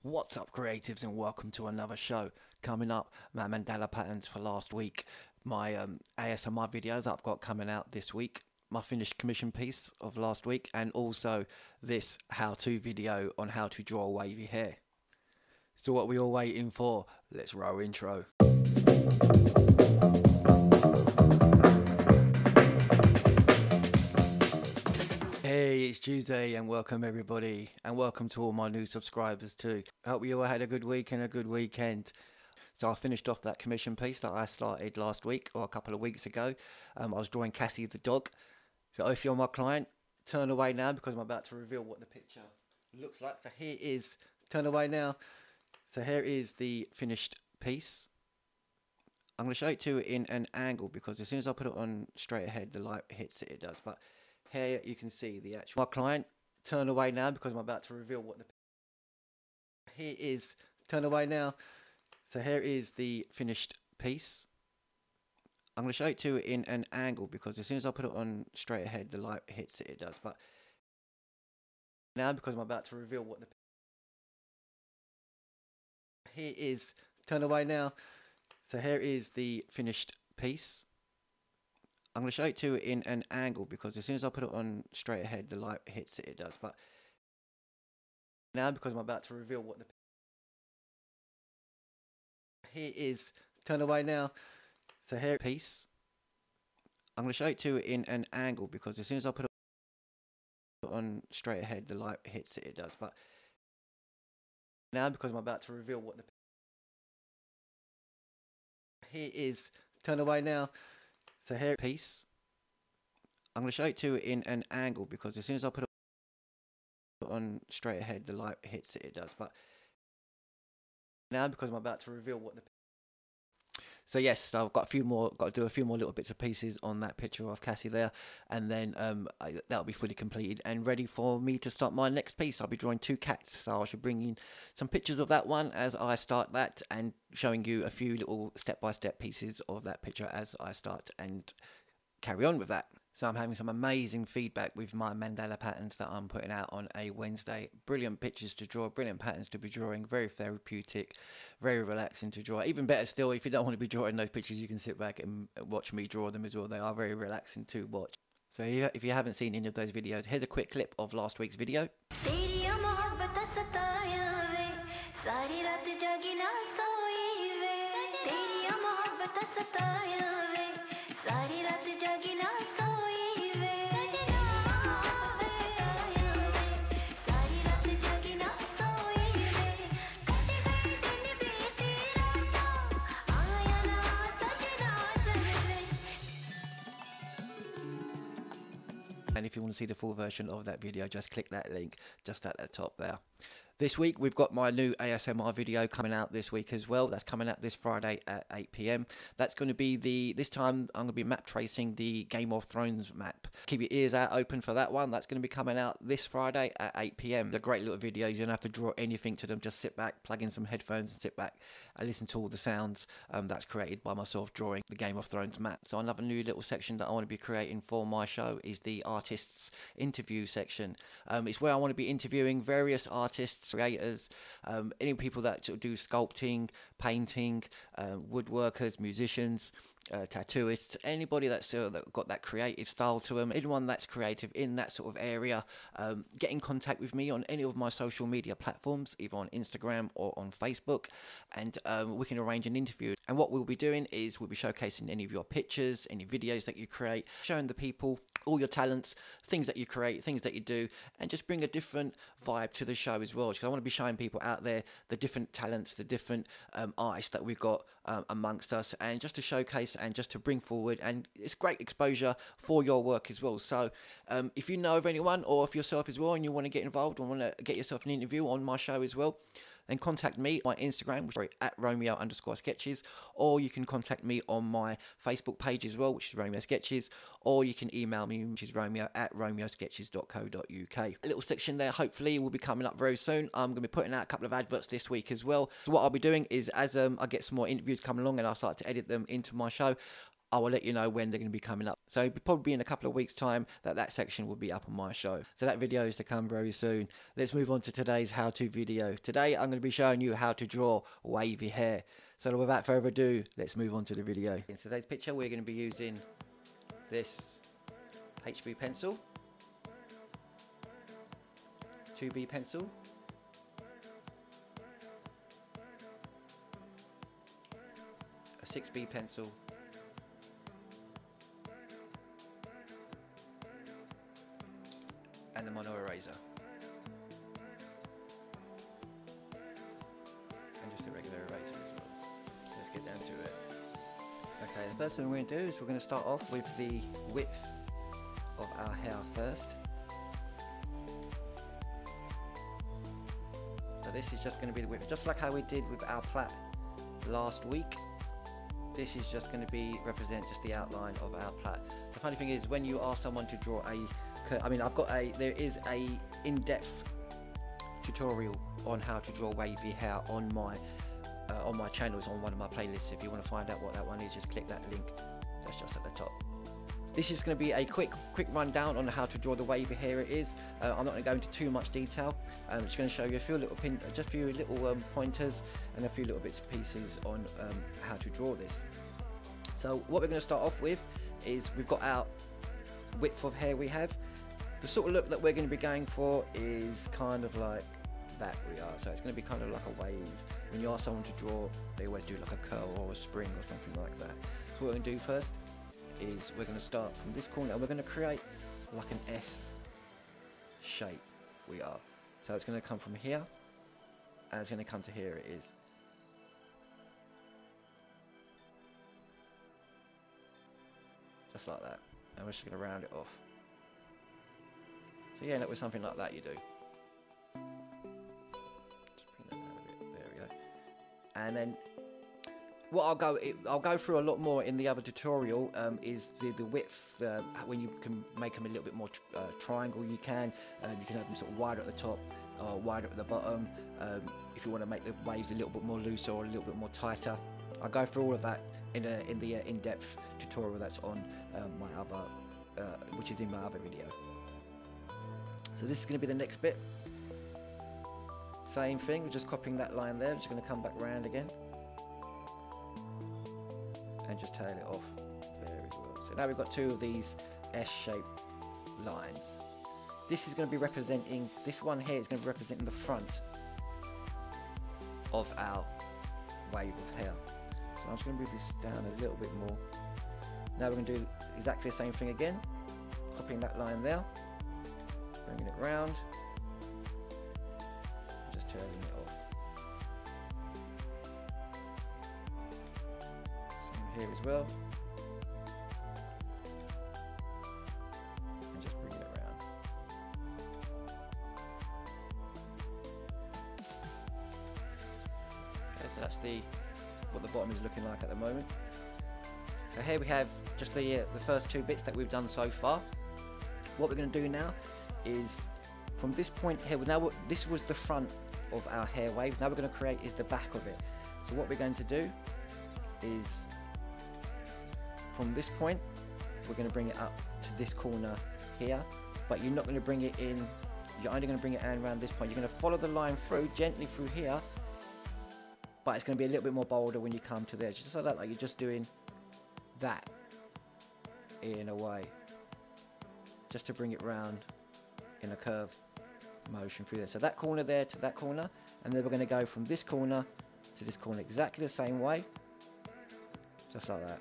What's up, creatives, and welcome to another show. Coming up, my Mandala patterns for last week, my ASMR video that I've got coming out this week, my finished commission piece of last week, and also this how-to video on how to draw wavy hair. So what we all waiting for? Let's roll intro. Hey, it's Tuesday and welcome everybody, and welcome to all my new subscribers too. I hope you all had a good week and a good weekend. So I finished off that commission piece that I started last week or a couple of weeks ago. I was drawing Cassie the dog. So if you're my client, turn away now because I'm about to reveal what the picture looks like. So here is, turn away now. So here is the finished piece. I'm going to show it to you in an angle because as soon as I put it on straight ahead, the light hits it, it does. But here you can see the actual, my client, turn away now because I'm about to reveal what the, here is, turn away now. So here is the finished piece. I'm going to show it to you in an angle because as soon as I put it on straight ahead, the light hits it, it does. But now because I'm about to reveal what the, here is, turn away now. So here is the finished piece. I'm going to show it to you in an angle because as soon as I put it on straight ahead, the light hits it, it does. But now because I'm about to reveal what the, here is, turn away now. So here piece. I'm going to show it to you in an angle because as soon as I put it on straight ahead, the light hits it, it does. But now because I'm about to reveal what the, here is, turn away now. So here piece. I'm going to show it to you in an angle because as soon as I put it on straight ahead, the light hits it, it does. But now because I'm about to reveal what the, so yes, so I've got a few more, got to do a few more little bits of pieces on that picture of Cassie there, and then that'll be fully completed and ready for me to start my next piece. I'll be drawing two cats, so I should bring in some pictures of that one as I start that and showing you a few little step-by-step pieces of that picture as I start and carry on with that. So I'm having some amazing feedback with my mandala patterns that I'm putting out on a Wednesday. Brilliant pictures to draw, brilliant patterns to be drawing, very therapeutic, very relaxing to draw. Even better still, if you don't want to be drawing those pictures, you can sit back and watch me draw them as well. They are very relaxing to watch. So if you haven't seen any of those videos, here's a quick clip of last week's video. And if you want to see the full version of that video, just click that link just at the top there. This week, we've got my new ASMR video coming out this week as well. That's coming out this Friday at 8 PM. That's going to be this time I'm going to be map tracing the Game of Thrones map. Keep your ears out open for that one. That's going to be coming out this Friday at 8 PM. They're great little videos. You don't have to draw anything to them. Just sit back, plug in some headphones and sit back and listen to all the sounds that's created by myself drawing the Game of Thrones map. So another new little section that I want to be creating for my show is the artists interview section. It's where I want to be interviewing various artists, creators, any people that do sculpting, painting, woodworkers, musicians, tattooists, anybody that's that got that creative style to them, anyone that's creative in that sort of area. Get in contact with me on any of my social media platforms, either on Instagram or on Facebook, and we can arrange an interview. And what we'll be doing is we'll be showcasing any of your pictures, any videos that you create, showing the people all your talents, things that you create, things that you do, and just bring a different vibe to the show as well, because I want to be showing people out there the different talents, the different artists that we've got amongst us, and just to showcase and just to bring forward, and it's great exposure for your work as well. So if you know of anyone, or if yourself as well, and you want to get involved and want to get yourself an interview on my show as well, then contact me on my Instagram, which is at Romeo_sketches, or you can contact me on my Facebook page as well, which is Romeo Sketches, or you can email me, which is romeo@romeosketches.co.uk. A little section there, hopefully, will be coming up very soon. I'm going to be putting out a couple of adverts this week as well. So what I'll be doing is, as I get some more interviews coming along and I start to edit them into my show, I will let you know when they're going to be coming up. So it'll probably be in a couple of weeks time that section will be up on my show. So that video is to come very soon. Let's move on to today's how-to video. Today I'm going to be showing you how to draw wavy hair. So without further ado, let's move on to the video. In today's picture we're going to be using this HB pencil, 2B pencil, a 6B pencil, and a mono eraser, and just a regular eraser as well. Let's get down to it. Okay, the first thing we're going to do is we're going to start off with the width of our hair first. So this is just going to be the width, just like how we did with our plait last week. This is just going to be represent just the outline of our plait. The funny thing is when you ask someone to draw there is a in-depth tutorial on how to draw wavy hair on my channels, on one of my playlists. If you want to find out what that one is, just click that link. That's just at the top. This is going to be a quick rundown on how to draw the wavy hair. It is. I'm not going to go into too much detail. I'm just going to show you a few little pointers and a few little bits and pieces on how to draw this. So what we're going to start off with is we've got our width of hair we have. The sort of look that we're going to be going for is kind of like that we are. So it's going to be kind of like a wave. When you ask someone to draw, they always do like a curl or a spring or something like that. So what we're going to do first is we're going to start from this corner and we're going to create like an S shape we are. So it's going to come from here and it's going to come to here it is. Just like that. And we're just going to round it off. So you end up with something like that you do. Just bring that down a bit. There we go. And then what I'll go through a lot more in the other tutorial is the width. When you can make them a little bit more triangle, you can have them sort of wider at the top or wider at the bottom. If you want to make the waves a little bit more looser or a little bit more tighter, I'll go through all of that in the in-depth tutorial that's on my other, which is in my other video. So this is going to be the next bit. Same thing, we're just copying that line there. Just going to come back around again. And just tail it off there as well. So now we've got two of these S-shaped lines. This is going to be representing, this one here is going to be representing the front of our wave of hair. So I'm just going to move this down a little bit more. Now we're going to do exactly the same thing again, copying that line there, bringing it round, just turning it off. Here as well, and just bring it around. Okay, so that's what the bottom is looking like at the moment. So here we have just the first two bits that we've done so far. What we're going to do now is from this point here. Now this was the front of our hair wave. Now we're going to create is the back of it. So what we're going to do is, from this point, we're going to bring it up to this corner here, but you're not going to bring it in, you're only going to bring it in around this point. You're going to follow the line through, gently through here, but it's going to be a little bit more bolder when you come to there. Just like that, like you're just doing that in a way, just to bring it round in a curved motion through there. So that corner there to that corner, and then we're going to go from this corner to this corner exactly the same way, just like that.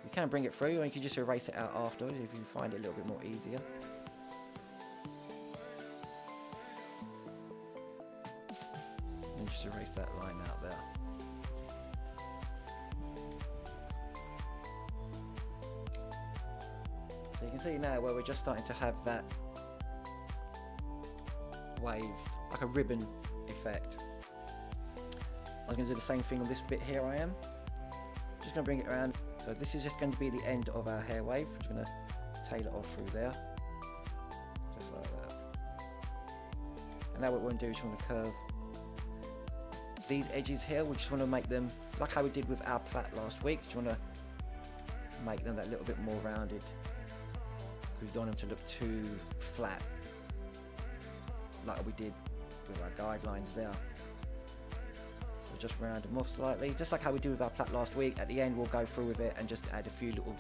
You can bring it through, or you can just erase it out afterwards if you find it a little bit more easier. And just erase that line out there. So you can see now where we're just starting to have that wave, like a ribbon effect. I'm going to do the same thing on this bit here. I am just going to bring it around. So this is just going to be the end of our hair wave. I'm just going to tail it off through there, just like that. And now what we're going to do is we're going to curve these edges here, we just want to make them like how we did with our plait last week. Just want to make them that little bit more rounded. We don't want them to look too flat like we did with our guidelines there. So just round them off slightly, just like how we did with our plait last week. At the end we'll go through with it and just add a few little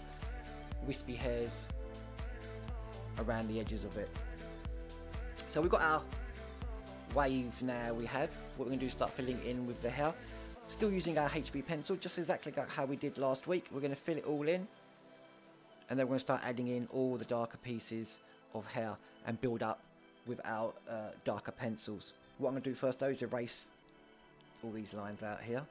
wispy hairs around the edges of it. So we've got our wave now. What we're going to do is start filling in with the hair, still using our HB pencil, just exactly like how we did last week. We're going to fill it all in, and then we're going to start adding in all the darker pieces of hair and build up with our darker pencils. What I'm going to do first though is erase all these lines out here.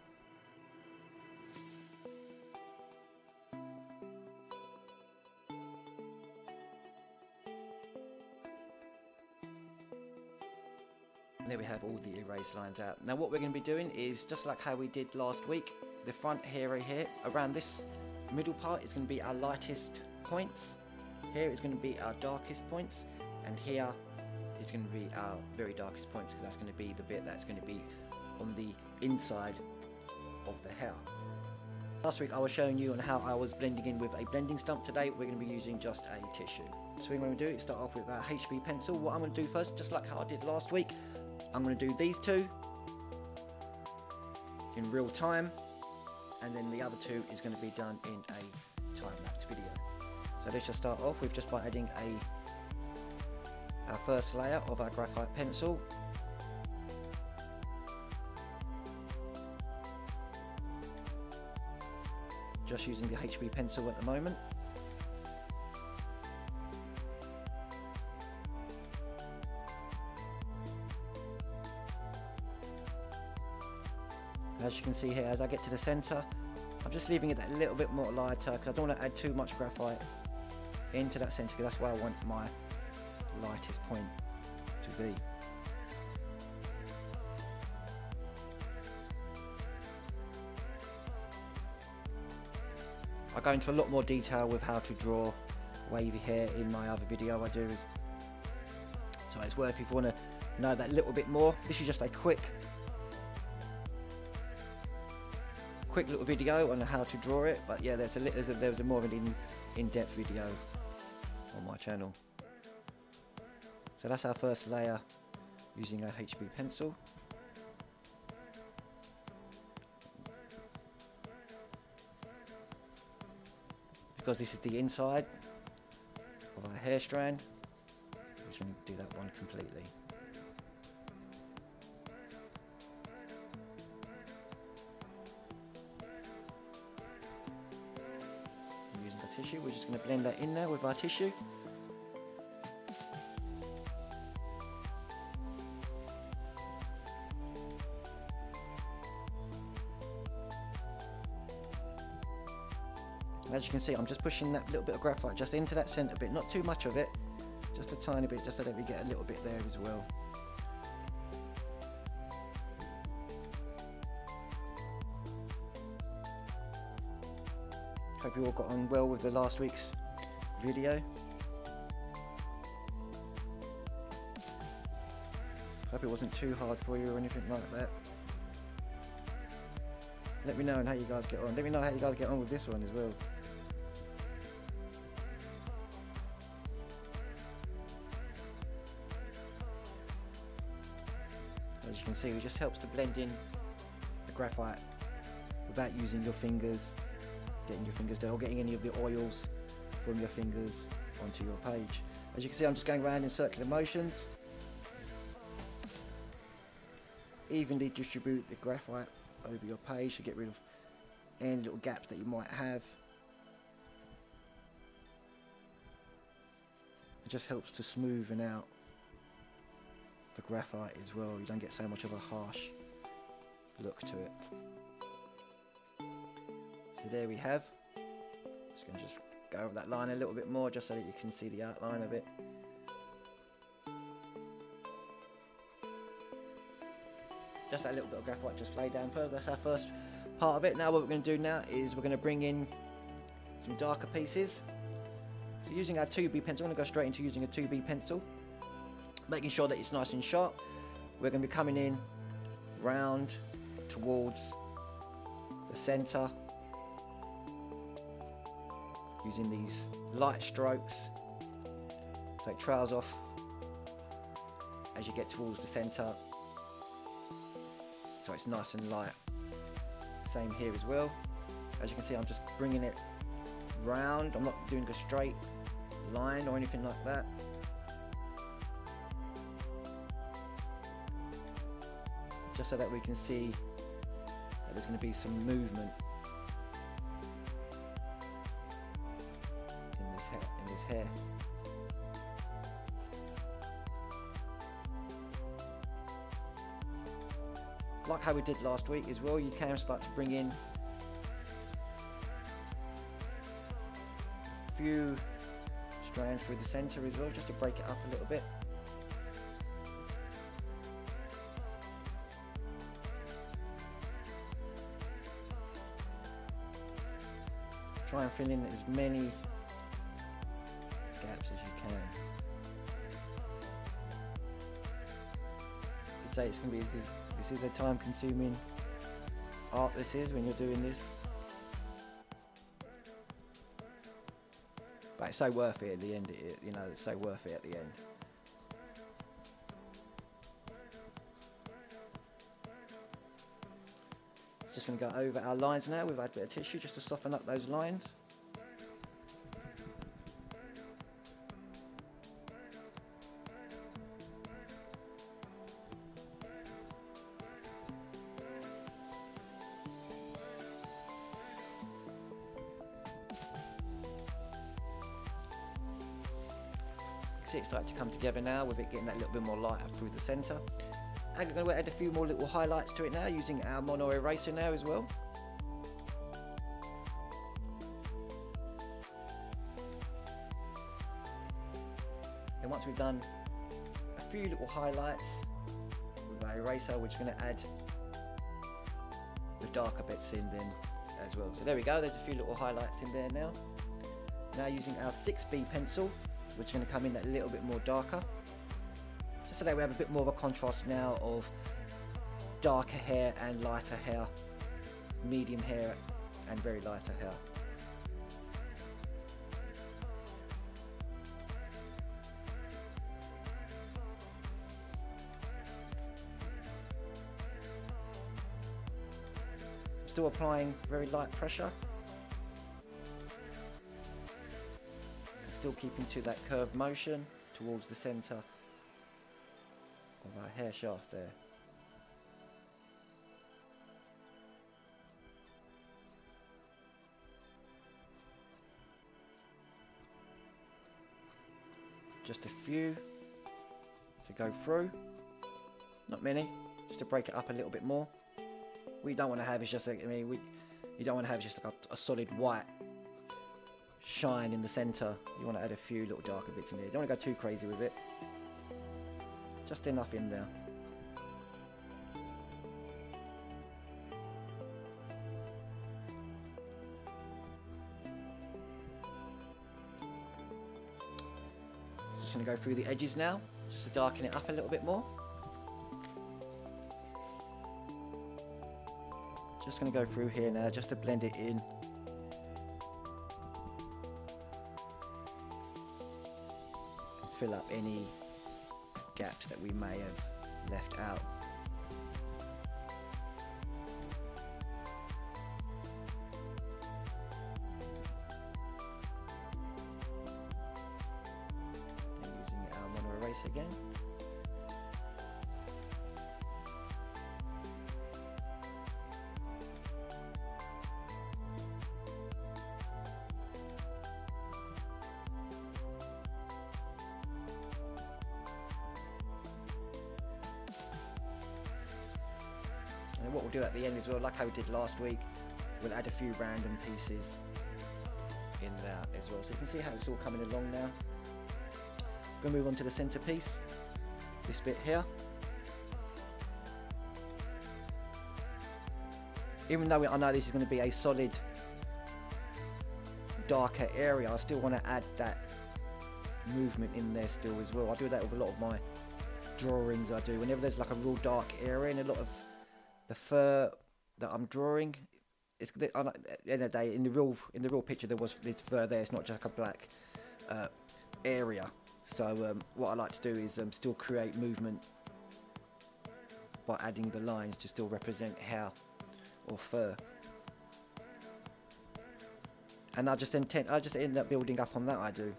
And there we have all the erased lines out. Now what we're going to be doing is just like how we did last week. The front hair here, around this middle part, is going to be our lightest points. Here is going to be our darkest points, and here is going to be our very darkest points, because that's going to be the bit that's going to be on the inside of the hair. Last week I was showing you on how I was blending in with a blending stump. Today we're going to be using just a tissue. So what we're going to do is start off with our HB pencil. What I'm going to do first, just like how I did last week, I'm going to do these two in real time, and then the other two is going to be done in a time-lapse video. So let's just start off with just by adding our first layer of our graphite pencil. Just using the HB pencil at the moment. As you can see here, as I get to the centre, I'm just leaving it a little bit more lighter, because I don't want to add too much graphite into that centre, because that's where I want my lightest point to be. I go into a lot more detail with how to draw wavy hair in my other video I do, so it's worth if you want to know that little bit more. This is just a quick little video on how to draw it, but yeah, there's a more of an in-depth video on my channel. So that's our first layer using our HB pencil. Because this is the inside of our hair strand, I'm just going to do that one completely. Using our tissue, we're just going to blend that in there with our tissue. As you can see, I'm just pushing that little bit of graphite just into that centre bit, not too much of it, just a tiny bit, just so that we get a little bit there as well. Hope you all got on well with the last week's video. Hope it wasn't too hard for you or anything like that. Let me know how you guys get on. Let me know how you guys get on with this one as well. As you can see, it just helps to blend in the graphite without using your fingers, getting your fingers down, or getting any of the oils from your fingers onto your page. As you can see, I'm just going around in circular motions. Evenly distribute the graphite over your page to get rid of any little gaps that you might have. It just helps to smoothen out the graphite as well. You don't get so much of a harsh look to it. So there we have. Just going to go over that line a little bit more just so that you can see the outline of it. Just that little bit of graphite just laid down first. That's our first part of it. Now what we're going to do now is we're going to bring in some darker pieces. So using our 2B pencil, I'm going to go straight into using a 2B pencil, making sure that it's nice and sharp. We're going to be coming in round towards the center using these light strokes so it trails off as you get towards the center, so it's nice and light. Same here as well. As you can see, I'm just bringing it round. I'm not doing a straight line or anything like that. Just so that we can see that there's going to be some movement in this hair. Like how we did last week as well, you can start to bring in a few strands through the center as well, just to break it up a little bit. Try and fill in as many gaps as you can. I'd say it's going to be, this is a time-consuming art, this is, when you're doing this. But it's so worth it at the end, you know, it's so worth it at the end. Just going to go over our lines now. We've had a bit of tissue just to soften up those lines. See it starting to come together now, with it getting that little bit more light up through the centre. And I'm going to add a few more little highlights to it now, using our mono eraser now as well. And once we've done a few little highlights with our eraser, we're just going to add the darker bits in then as well. So there we go, there's a few little highlights in there now. Now using our 6B pencil, which is going to come in that little bit more darker, just so that we have a bit more of a contrast now of darker hair and lighter hair, medium hair and very lighter hair. Still applying very light pressure. Still keeping to that curved motion towards the centre of our hair shaft there. Just a few to go through, not many, just to break it up a little bit more. What you don't want to have is just, you don't want to have just like a solid white shine in the centre. You want to add a few little darker bits in there. You don't want to go too crazy with it. Just enough in there. Just going to go through the edges now, just to darken it up a little bit more. Just going to go through here now, just to blend it in. Fill up any gaps that we may have left out. And using our mono eraser again. And what we'll do at the end as well, like how we did last week, we'll add a few random pieces in there as well. So you can see how it's all coming along now. We're going to move on to the centerpiece, this bit here. Even though I know this is going to be a solid darker area, I still want to add that movement in there still as well. I do that with a lot of my drawings I do. Whenever there's like a real dark area and a lot of the fur that I'm drawing. It's at the end of the day, in the real picture, there's fur there. It's not just like a black area. So what I like to do is still create movement by adding the lines to still represent hair or fur. And I just end up building up on that. I do,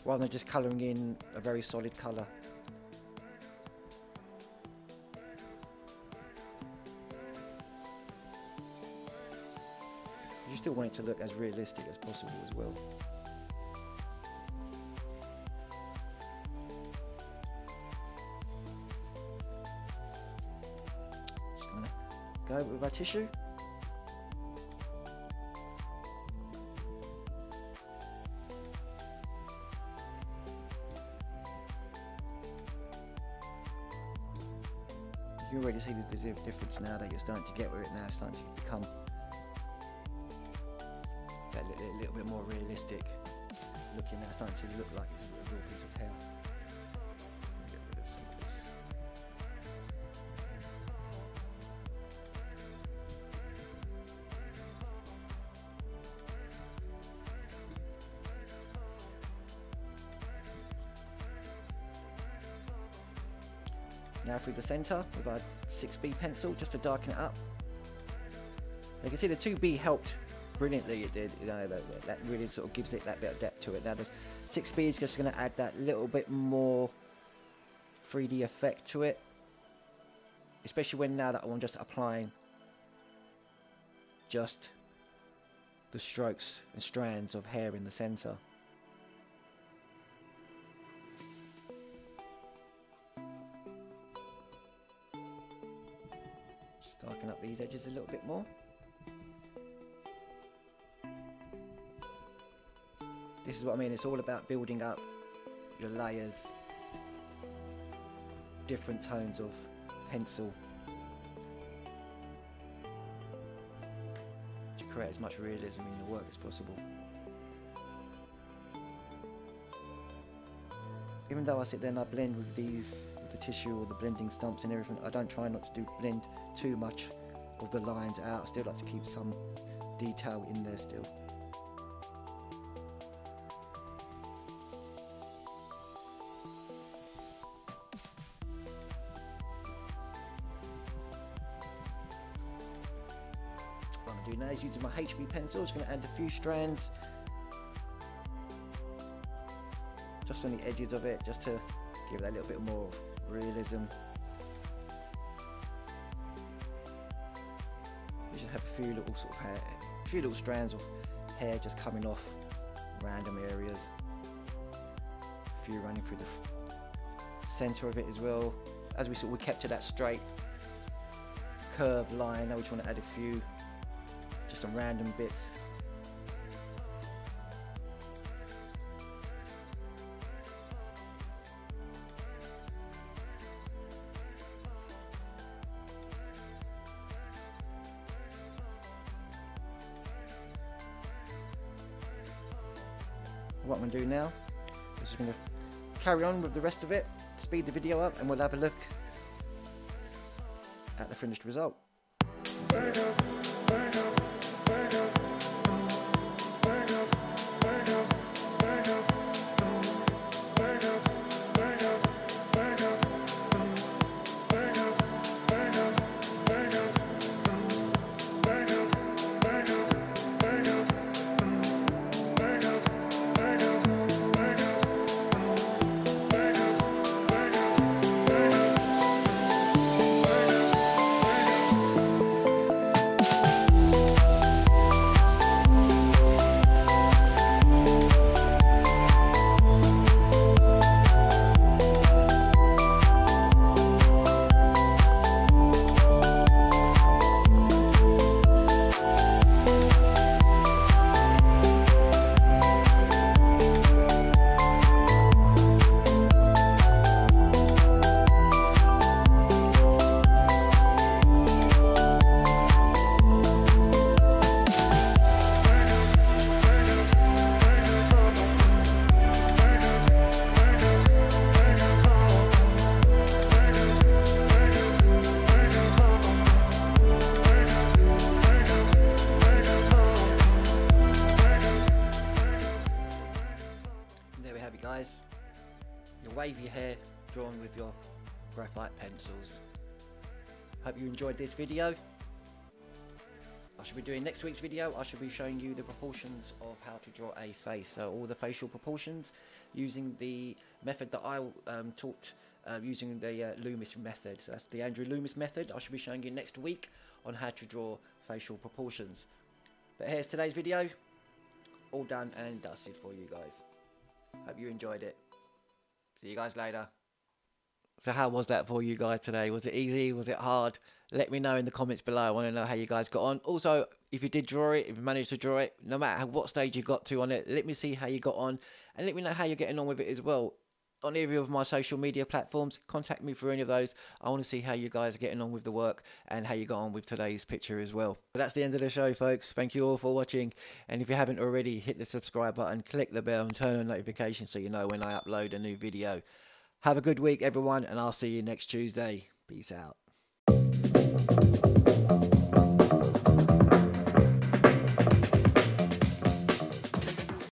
rather than just colouring in a very solid colour. You still want it to look as realistic as possible as well. Just gonna go with our tissue. You can already see there's a difference now that you're starting to get with it now. It's starting to become that little bit more realistic looking now. It's starting to look like it's a real piece of hair. Get rid of some of this. Now through the centre with our 6B pencil, just to darken it up. You can see the 2B helped brilliantly. It did, you know, that really sort of gives it that bit of depth to it. Now the 6B is just going to add that little bit more 3D effect to it, especially when now that I'm just applying just the strokes and strands of hair in the centre. Darken up these edges a little bit more. This is what I mean, it's all about building up your layers, different tones of pencil to create as much realism in your work as possible. Even though I sit there and I blend with these, with the tissue or the blending stumps and everything, I don't try not to blend too much of the lines out. I still like to keep some detail in there still. What I'm doing now is using my HB pencil. Just going to add a few strands just on the edges of it, just to give that a little bit more realism. You just have a few little sort of hair, a few little strands of hair just coming off random areas. A few running through the centre of it as well. As we kept to that straight curved line. Now we just want to add a few just some random bits. What I'm going to do now is just going to carry on with the rest of it, speed the video up, and we'll have a look at the finished result. graphite pencils. Hope you enjoyed this video. I should be doing next week's video. I should be showing you the proportions of how to draw a face. So all the facial proportions using the method that I taught using the Loomis method. So that's the Andrew Loomis method. I should be showing you next week on how to draw facial proportions. But here's today's video. All done and dusted for you guys. Hope you enjoyed it. See you guys later. So how was that for you guys today? Was it easy? Was it hard? Let me know in the comments below. I want to know how you guys got on. Also, if you did draw it, if you managed to draw it, no matter what stage you got to on it, let me see how you got on. And let me know how you're getting on with it as well. On every of my social media platforms, contact me for any of those. I want to see how you guys are getting on with the work and how you got on with today's picture as well. But that's the end of the show, folks. Thank you all for watching. And if you haven't already, hit the subscribe button, click the bell and turn on notifications so you know when I upload a new video. Have a good week, everyone, and I'll see you next Tuesday. Peace out.